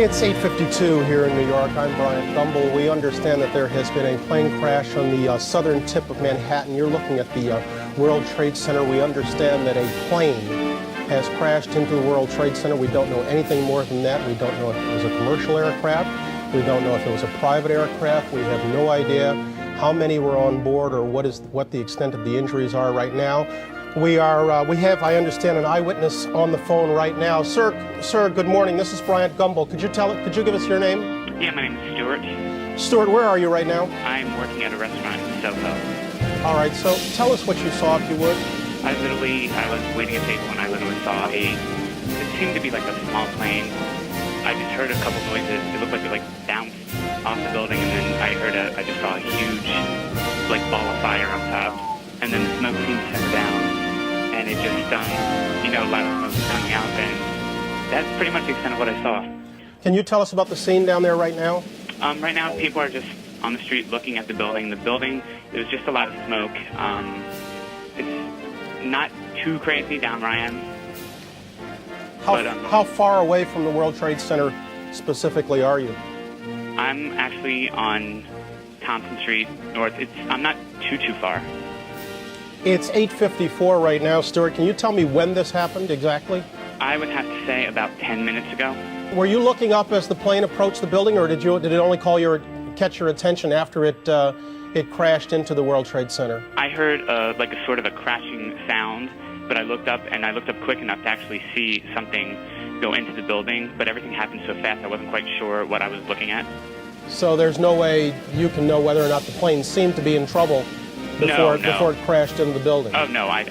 It's 8:52 here in New York. I'm Bryant Gumbel. We understand that there has been a plane crash on the southern tip of Manhattan. You're looking at the World Trade Center. We understand that a plane has crashed into the World Trade Center. We don't know anything more than that. We don't know if it was a commercial aircraft. We don't know if it was a private aircraft. We have no idea how many were on board or what the extent of the injuries are right now. We have, I understand, an eyewitness on the phone right now. Sir, good morning. This is Bryant Gumbel. Could you give us your name? Yeah, my name is Stuart. Stuart, where are you right now? I'm working at a restaurant in Soho. All right, so tell us what you saw, if you would. I was waiting at a table and I literally saw it seemed to be like a small plane. I just heard a couple noises. It looked like it bounced off the building, and then I just saw a huge ball of fire on top. And then the smoke seemed to settle down, and it just, a lot of smoke coming out, and that's pretty much the extent of what I saw. Can you tell us about the scene down there right now? Right now, people are just on the street looking at the building. The building, there was just a lot of smoke. It's not too crazy down where I am. How far away from the World Trade Center specifically are you? I'm actually on Thompson Street North. I'm not too far. It's 8:54 right now. Stuart, can you tell me when this happened exactly? I would have to say about 10 minutes ago. Were you looking up as the plane approached the building, or did it only catch your attention after it crashed into the World Trade Center? I heard a sort of a crashing sound, but I looked up quick enough to actually see something go into the building, but everything happened so fast I wasn't quite sure what I was looking at. So there's no way you can know whether or not the plane seemed to be in trouble before it crashed into the building? Oh, no, I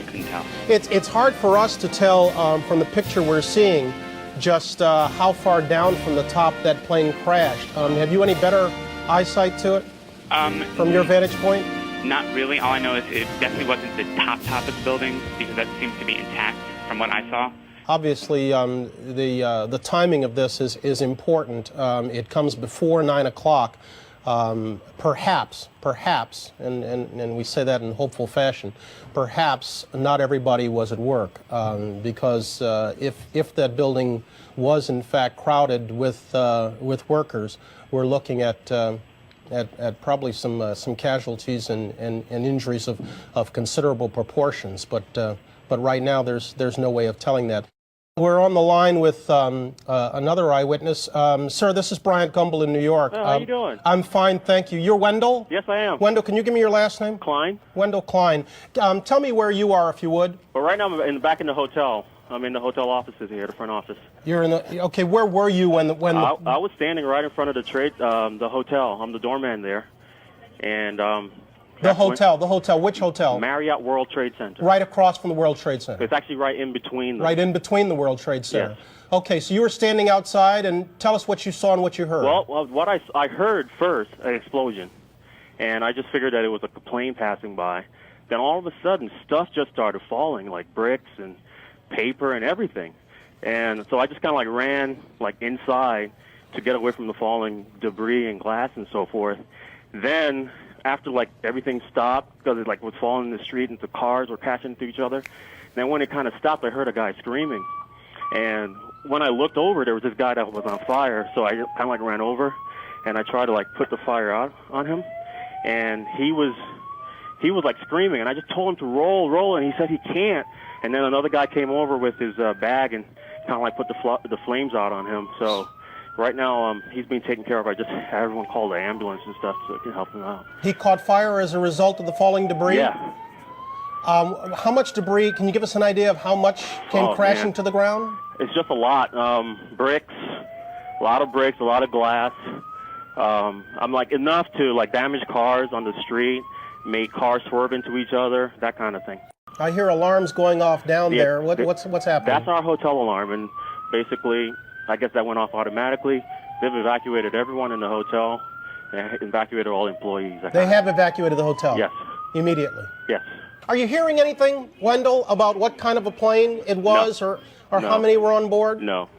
couldn't tell. It's hard for us to tell from the picture we're seeing just how far down from the top that plane crashed. Have you any better eyesight to it from your vantage point? Not really. All I know is it definitely wasn't the top of the building, because that seems to be intact from what I saw. Obviously, the timing of this is important. It comes before 9 o'clock. Perhaps, and we say that in hopeful fashion, perhaps not everybody was at work, because if that building was in fact crowded with workers, we're looking at probably some casualties and injuries of considerable proportions. But right now there's no way of telling that. We're on the line with another eyewitness. Sir, this is Bryant Gumbel in New York. How are you doing? I'm fine, thank you. You're Wendell? Yes, I am. Wendell, can you give me your last name? Klein. Wendell Klein. Tell me where you are, if you would. Well, right now I'm back in the hotel. I'm in the hotel offices here, the front office. You're in the... Okay, where were you when I was standing right in front of the hotel. I'm the doorman there. And... The hotel. Which hotel? Marriott World Trade Center. Right across from the World Trade Center. It's actually right in between them. Right in between the World Trade Center. Yes. Okay, so you were standing outside, and tell us what you saw and what you heard. Well, what I heard first, an explosion. And I just figured that it was a plane passing by. Then all of a sudden, stuff just started falling, like bricks and paper and everything. And so I just kind of ran inside to get away from the falling debris and glass and so forth. Then... after everything stopped, because it was falling in the street and the cars were crashing into each other. And then when it kind of stopped, I heard a guy screaming. And when I looked over, there was this guy that was on fire. So I kind of ran over, and I tried to put the fire out on him. And he was screaming, and I just told him to roll, and he said he can't. And then another guy came over with his bag and kind of put the flames out on him. So. Right now, he's being taken care of. I just had everyone call the ambulance and stuff so it can help him out. He caught fire as a result of the falling debris? Yeah. How much debris, can you give us an idea of how much came crashing to the ground? It's just a lot. Bricks, a lot of bricks, a lot of glass. Enough to damage cars on the street, make cars swerve into each other, that kind of thing. I hear alarms going off down there. What's happening? That's our hotel alarm, and basically... I guess that went off automatically. They've evacuated everyone in the hotel and evacuated all employees. They have evacuated the hotel? Yes. Immediately? Yes. Are you hearing anything, Wendell, about what kind of a plane it was or how many were on board? No.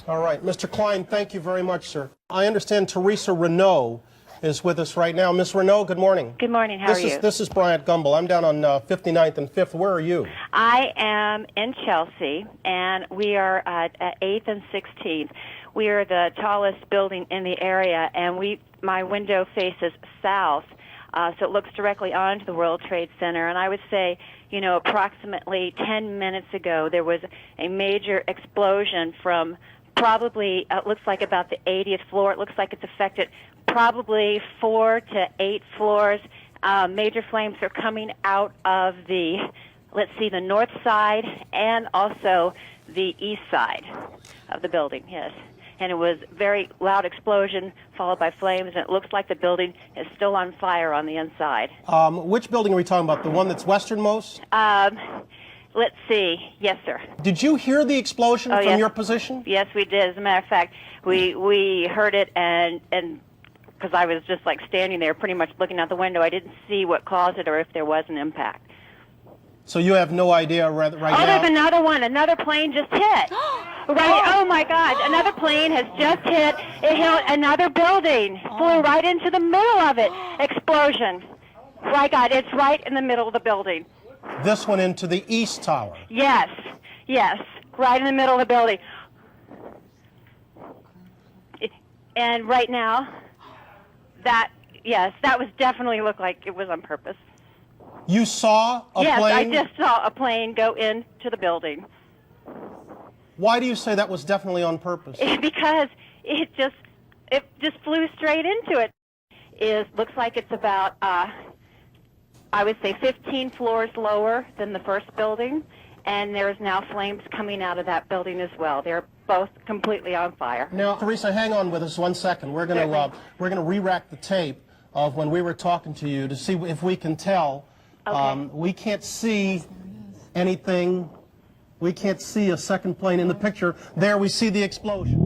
All right. Mr. Klein, thank you very much, sir. I understand Teresa Renault is with us right now. Miss Renault, good morning. Good morning. How are you? This is Bryant Gumbel. I'm down on 59th and 5th. Where are you? I am in Chelsea, and we are at 8th and 16th. We are the tallest building in the area, and my window faces south, so it looks directly onto the World Trade Center. And I would say, you know, approximately 10 minutes ago, there was a major explosion from probably, it looks like about the 80th floor. It looks like it's affected probably 4 to 8 floors. Major flames are coming out of the, let's see, the north side and also the east side of the building, yes. And it was very loud explosion followed by flames, and it looks like the building is still on fire on the inside. Which building are we talking about? The one that's westernmost? Let's see. Yes, sir. Did you hear the explosion from yes. your position? Yes, we did. As a matter of fact, we heard it, and because I was just like standing there pretty much looking out the window, I didn't see what caused it or if there was an impact. So you have no idea right now? Oh, there's another one. Another plane just hit. Right. Oh, my God. Another plane has just hit. It hit another building. Flew right into the middle of it. Explosion. My God, it's right in the middle of the building. This one into the east tower? Yes. Yes. Right in the middle of the building. And right now, that was definitely looked like it was on purpose. You saw a plane? Yes, I just saw a plane go into the building. Why do you say that was definitely on purpose? Because it just flew straight into it. Looks like it's about, I would say 15 floors lower than the first building, and there's now flames coming out of that building as well. They're both completely on fire. Now, Teresa, hang on with us 1 second. We're going to re-rack the tape of when we were talking to you to see if we can tell. Okay. We can't see anything. We can't see a second plane in the picture. There we see the explosion.